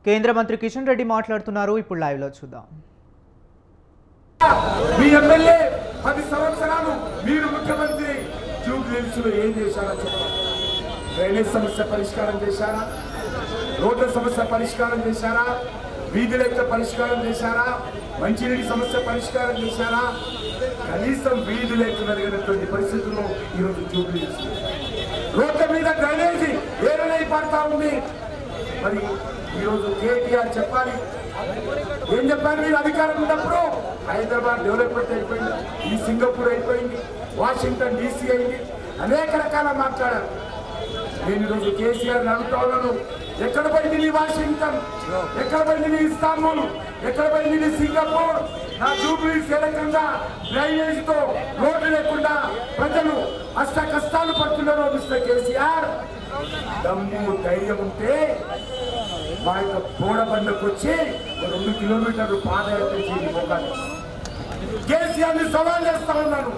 కేంద్ర మంత్రి కిషన్ రెడ్డి మాట్లాడుతున్నారు. ఇప్పుడు లైవ్ లో చూద్దాం. మీ ఎమ్మెల్యే 10 సంవత్సరాలు మీరు ముఖ్యమంత్రి జూబ్లీహిల్స్ లో ఏం చేశారో చెప్పండి. డ్రైనేజ్ సమస్య పరిష్కారం చేశారా? రోడ్ల సమస్య పరిష్కారం చేశారా? వీధి లైట్ల పరిష్కారం చేశారా? మంచినీటి సమస్య పరిష్కారం చేశారా? కనీసం వీధి లైట్లు జరిగినటువంటి పరిస్థితుల్లో ఈరోజు జూబ్లీహిల్స్ రోడ్ల మీద డ్రైనేజీ ఏదైనా పడతా ఉంది. మరి ఈరోజు కేటీఆర్ చెప్పాలి, ఏం చెప్పాలి? మీరు అధికారం ఉన్నప్పుడు హైదరాబాద్ డెవలప్మెంట్ అయిపోయింది, ఈ సింగపూర్ అయిపోయింది, వాషింగ్టన్ DC అయింది, అనేక రకాల మాట్లాడారు. నేను ఈరోజు కేసీఆర్ అడుగుతా ఉన్నాను, ఎక్కడ పోయింది నీ వాషింగ్టన్, ఎక్కడ పోయింది నీ ఇస్తాంబుల్, ఎక్కడ పోయింది నీ సింగపూర్? నా జూబ్లీహిల్స్ ఏకంగా డ్రైనేజ్ తో రోడ్లు లేకుండా ప్రజలు అష్ట కష్టాలు పడుతున్నారు. మిస్టర్ కేసీఆర్, దమ్ము ధైర్యం ఉంటే మా యొక్క బోడబండకు వచ్చి 2 కిలోమీటర్లు పాదయాత్ర చేయండి. మోకాలి కేసీఆర్ ని సవాల్ చేస్తా ఉన్నాను,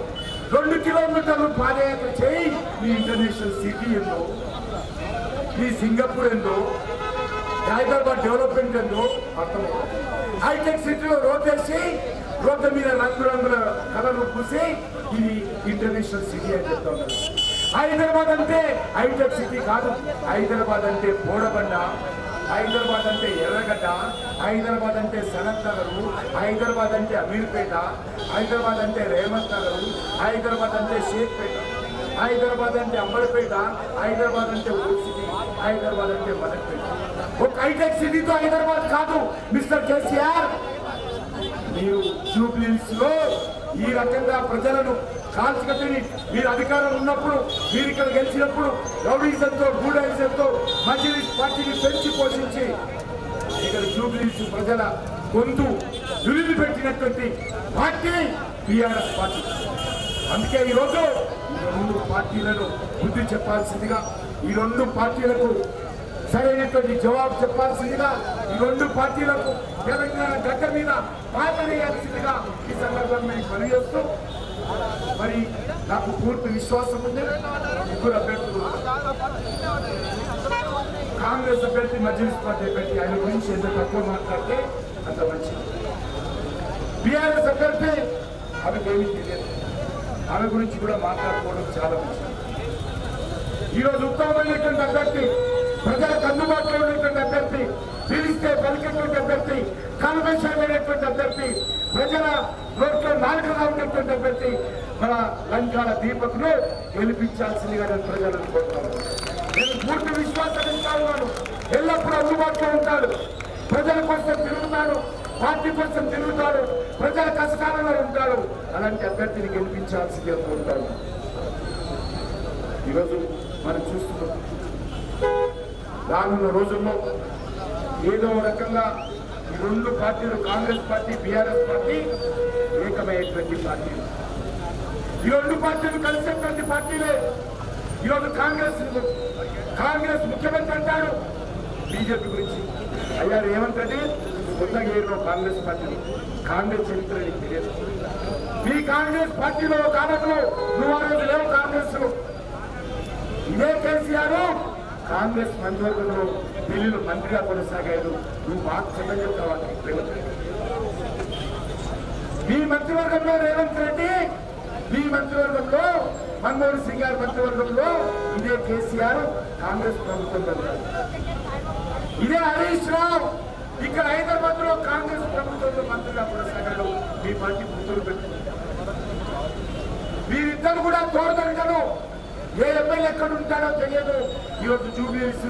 2 కిలోమీటర్లు పాదయాత్ర చేయి. మీ ఇంటర్నేషనల్ సిటీ ఏందో, మీ సింగపూర్ ఏందో, హైదరాబాద్ డెవలప్మెంట్ ఏందో అర్థం. హైటెక్ సిటీలో రోడ్ వేసి రోడ్ల మీద రంగురంగుల కలర్లు పూసి ఇది ఇంటర్నేషనల్ సిటీ అని చెప్తా ఉన్నారు. హైదరాబాద్ అంటే హైటెక్ సిటీ కాదు, హైదరాబాద్ అంటే బోడబండ, హైదరాబాద్ అంటే ఎర్రగడ్డ, హైదరాబాద్ అంటే సనత్ నగరు, హైదరాబాద్ అంటే అమీర్పేట, హైదరాబాద్ అంటే రేవంత్ నగరు, హైదరాబాద్ అంటే షేక్పేట, హైదరాబాద్ అంటే అంబర్పేట, హైదరాబాద్ అంటే ఓల్డ్ సిటీ, హైదరాబాద్ అంటే మదక్పేట. ఒక హైటెక్ సిటీతో హైదరాబాద్ కాదు. మిస్టర్ కేసీఆర్, మీరు జూబ్లీహిల్స్ లో ఈ రకంగా ప్రజలను కాల్చుకని మీరు అధికారం ఉన్నప్పుడు, మీరు ఇక్కడ గెలిచినప్పుడు రౌడీజంతో గూడాయిజంతో మజ్లిస్ పార్టీని పెంచి పోషించి ఇక్కడ జూబ్లీహిల్స్ ప్రజల గొంతు నిలిపి పెట్టినటువంటి పార్టీ టీఆర్ఎస్ పార్టీ. అందుకే ఈరోజు ఈ 2 పార్టీలను బుద్ధి చెప్పాల్సిందిగా, ఈ 2 పార్టీలకు సరైనటువంటి జవాబు చెప్పాల్సిందిగా, ఈ 2 పార్టీలకు తెలంగాణ గడ్డ మీద మాట్లాడేయాల్సిందిగా ఈ సందర్భంగా మనవి చేస్తూ, మరి నాకు పూర్తి విశ్వాసం ఉంది. 3 అభ్యర్థులు, కాంగ్రెస్ అభ్యర్థి, మజ్లిస్ పార్టీ అభ్యర్థి, ఆయన గురించి ఎంత తక్కువ మాట్లాడితే అంత మంచిది. టీఆర్ఎస్ అభ్యర్థి ఆమెకేమీ తెలియదు, ఆమె గురించి కూడా మాట్లాడుకోవడం చాలా మంచిది. ఈరోజు ఉత్తమమైనటువంటి అభ్యర్థి, ప్రజలకు అందుబాటులో ఉన్నటువంటి అభ్యర్థి, పిలిస్తే పలికేటువంటి అభ్యర్థి, కన్వెన్షనమైనటువంటి అభ్యర్థి, ప్రజల నోట్లో నాలుకగా ఉన్నటువంటి అభ్యర్థి మన లంకాల దీపక్ను గెలిపించాల్సిందిగా నేను ప్రజలను కోరుతాను. నేను పూర్తి విశ్వాసం ఇస్తా ఉన్నాను. ఎల్లప్పుడూ అందుబాటులో ఉంటాడు, ప్రజల కోసం తిరుగుతాడు, పార్టీ కోసం తిరుగుతాడు, ప్రజల కష్టాలలో ఉంటాడు. అలాంటి అభ్యర్థిని గెలిపించాల్సిందిగా కోరుతాను. ఈరోజు మనం చూస్తున్నాం, రానున్న రోజుల్లో ఏదో రకంగా ఈ 2 పార్టీలు, కాంగ్రెస్ పార్టీ, బీఆర్ఎస్ పార్టీ ఏకమయ్యేటువంటి పార్టీలు, ఈ 2 పార్టీలు కలిసేటువంటి పార్టీలే. ఈరోజు కాంగ్రెస్ ముఖ్యమంత్రి అంటాడు బీజేపీ గురించి. అయ్యా రేవంత్ రెడ్డి, కొత్తగా ఏదో కాంగ్రెస్ పార్టీ, కాంగ్రెస్ చరిత్ర నీకు తెలియదు. మీ కాంగ్రెస్ పార్టీలో కాలంలో నువ్వు ఆ రోజు లేవు కాంగ్రెస్ లో. ఇదే కేసీఆర్ కాంగ్రెస్ మంత్రివర్గంలో ఢిల్లీలో మంత్రిగా కొనసాగాడు. నువ్వు మాకు చెప్పని చెప్తావా? రేవంత్ రెడ్డి మీ మంత్రివర్గంలో, రేవంత్ రెడ్డి మీ మంత్రివర్గంలో, మన్మోహన్ సింగ్ గారి మంత్రివర్గంలో ఇదే కేసీఆర్ కాంగ్రెస్ ప్రభుత్వంలో ఉన్నాడు. ఇదే హరీష్ రావు ఇక్కడ హైదరాబాద్ లో కాంగ్రెస్ ప్రభుత్వంలో మంత్రిగా కొనసాగాడు. మీ పార్టీ పుత్రులు పెట్టుకుంటారు. మీరిద్దరు కూడా తోడదొరకరు. ఏ ఎమ్మెల్యే ఎక్కడ ఉంటాడో తెలియదు. ఈరోజు జూబ్లీహిల్స్